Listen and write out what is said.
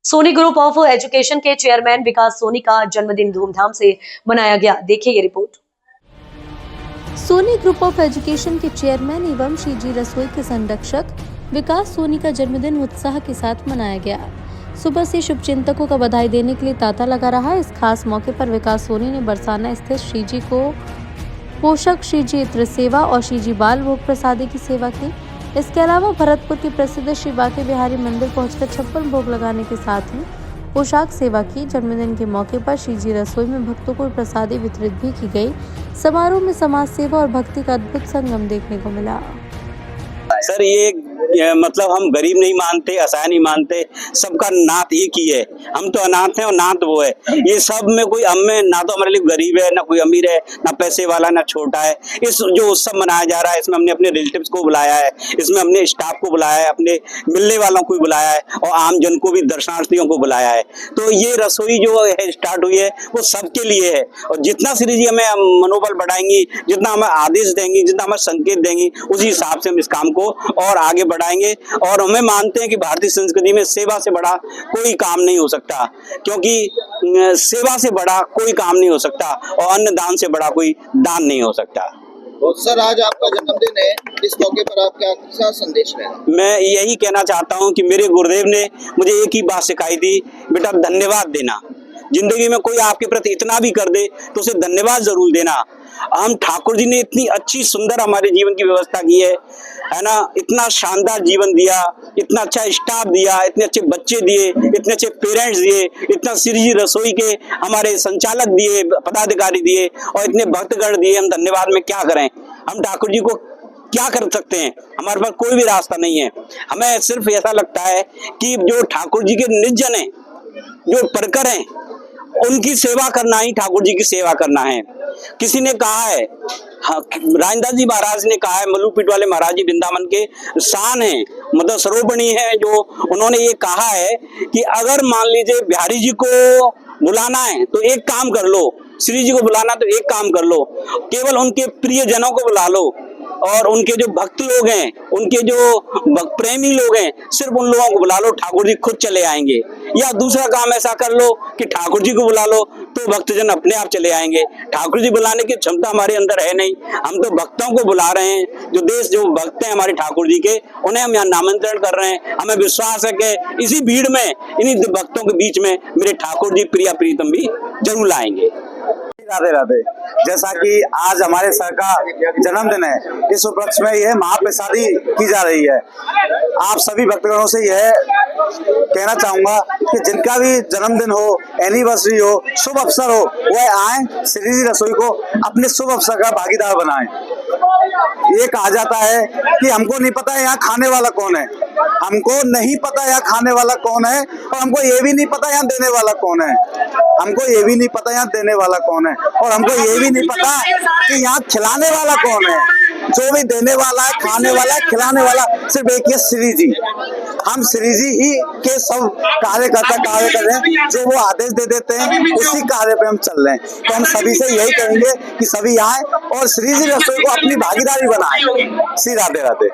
Soni group of education के chairman Vikas Soni का जन्मदिन धूमधाम से मनाया गया। देखिए ये रिपोर्ट। सोनी ग्रुप ऑफ एजुकेशन के चेयरमैन एवं श्रीजी रसोई के संरक्षक विकास सोनी का जन्मदिन उत्साह के साथ मनाया गया। सुबह से शुभचिंतकों का बधाई देने के लिए तांता लगा रहा। इस खास मौके पर विकास सोनी ने बरसाना स्थित श्रीजी को पोषक श्रीजी इत्र सेवा और श्रीजी बाल भोग प्रसादी की सेवा की। इसके अलावा भरतपुर के प्रसिद्ध श्री बांके बिहारी मंदिर पहुंचकर 56 भोग लगाने के साथ ही पोशाक सेवा की। जन्मदिन के मौके पर श्रीजी रसोई में भक्तों को प्रसादी वितरित भी की गई। समारोह में समाज सेवा और भक्ति का अद्भुत संगम देखने को मिला। सर ये मतलब हम गरीब नहीं मानते, असहाय नहीं मानते, सबका नात एक ही है। हम तो अनाथ हैं और नात वो है। ये सब में कोई हमें ना तो हमारे लिए गरीब है, ना कोई अमीर है, ना पैसे वाला, ना छोटा है। इस जो उत्सव मनाया जा रहा है इसमें हमने अपने रिलेटिव्स को बुलाया है, इसमें हमने स्टाफ को बुलाया है, अपने मिलने वालों को बुलाया है और आम जन को भी, दर्शनार्थियों को बुलाया है। तो ये रसोई जो है स्टार्ट हुई है वो सबके लिए है और जितना श्री जी हमें मनोबल बढ़ाएंगी, जितना हमें आदेश देंगी, जितना हमें संकेत देंगी, उसी हिसाब से हम इस काम को और आगे बढ़ाएंगे। और हमें मानते हैं कि भारतीय संस्कृति में सेवा से बड़ा कोई काम नहीं हो सकता, क्योंकि सेवा से बड़ा कोई काम नहीं हो सकता और अन्न दान से बड़ा कोई दान नहीं हो सकता। तो सर आज आपका जन्मदिन है, इस मौके पर आप क्या संदेश है? मैं यही कहना चाहता हूं कि मेरे गुरुदेव ने मुझे एक ही बात सिखाई थी, बेटा धन्यवाद देना। जिंदगी में कोई आपके प्रति इतना भी कर दे तो उसे धन्यवाद जरूर देना। हम ठाकुर जी ने इतनी अच्छी सुंदर हमारे जीवन की व्यवस्था की है ना, इतना शानदार जीवन दिया, इतना अच्छा स्टाफ दिया, इतने अच्छे बच्चे दिए, इतने अच्छे पेरेंट्स दिए, इतना श्री जी रसोई के हमारे संचालक दिए, पदाधिकारी दिए और इतने भक्तगण दिए। हम धन्यवाद में क्या करें? हम ठाकुर जी को क्या कर सकते हैं? हमारे पास कोई भी रास्ता नहीं है। हमें सिर्फ ऐसा लगता है कि जो ठाकुर जी के निर्जन है, जो परकर हैं, उनकी सेवा करना ही ठाकुर जी की सेवा करना है। किसी ने कहा है, राजदास जी महाराज ने कहा है, मल्लूपीठ वाले महाराज जी वृंदावन के शान है, मतलब सर्वोपरि है, जो उन्होंने ये कहा है कि अगर मान लीजिए बिहारी जी को बुलाना है तो एक काम कर लो, श्री जी को बुलाना तो एक काम कर लो, केवल उनके प्रिय जनों को बुला लो और उनके जो भक्त लोग हैं, उनके जो प्रेमी लोग हैं, सिर्फ उन लोगों को बुला लो, ठाकुर जी खुद चले आएंगे। या दूसरा काम ऐसा कर लो कि ठाकुर जी को बुला लो तो भक्तजन अपने आप चले आएंगे। ठाकुर जी बुलाने की क्षमता हमारे अंदर है नहीं, हम तो भक्तों को बुला रहे हैं। जो भक्त हैं हमारे ठाकुर जी के, उन्हें हम यहाँ नामंत्रण कर रहे हैं। हमें विश्वास है कि इसी भीड़ में, इन्हीं भक्तों के बीच में मेरे ठाकुर जी प्रिया प्रीतम भी जरूर लाएंगे। राधे राधे। जैसा कि आज हमारे सर का जन्मदिन है, इस उपलक्ष्य में यह महाप्रसादी की जा रही है। आप सभी भक्तगणों से यह कहना चाहूंगा कि जिनका भी जन्मदिन हो, एनिवर्सरी हो, शुभ अवसर हो, वह आए, श्री जी रसोई को अपने शुभ अवसर का भागीदार बनाएं। ये कहा जाता है कि हमको नहीं पता यहाँ खाने वाला कौन है, हमको नहीं पता यहाँ खाने वाला कौन है और हमको ये भी नहीं पता यहाँ देने वाला कौन है, हमको ये भी नहीं पता यहाँ देने वाला कौन है और हमको ये भी नहीं पता कि यहाँ खिलाने वाला कौन है। जो भी देने वाला है, खाने वाला है, खिलाने वाला सिर्फ एक ही श्री जी। हम श्री जी ही के सब कार्यकर्ता कार्य कर रहे हैं, जो वो आदेश दे देते हैं उसी कार्य पे हम चल रहे हैं। तो हम सभी से यही कहेंगे कि सभी आए और श्री जी रसोई को अपनी भागीदारी बनाएं। श्री राधे राधे।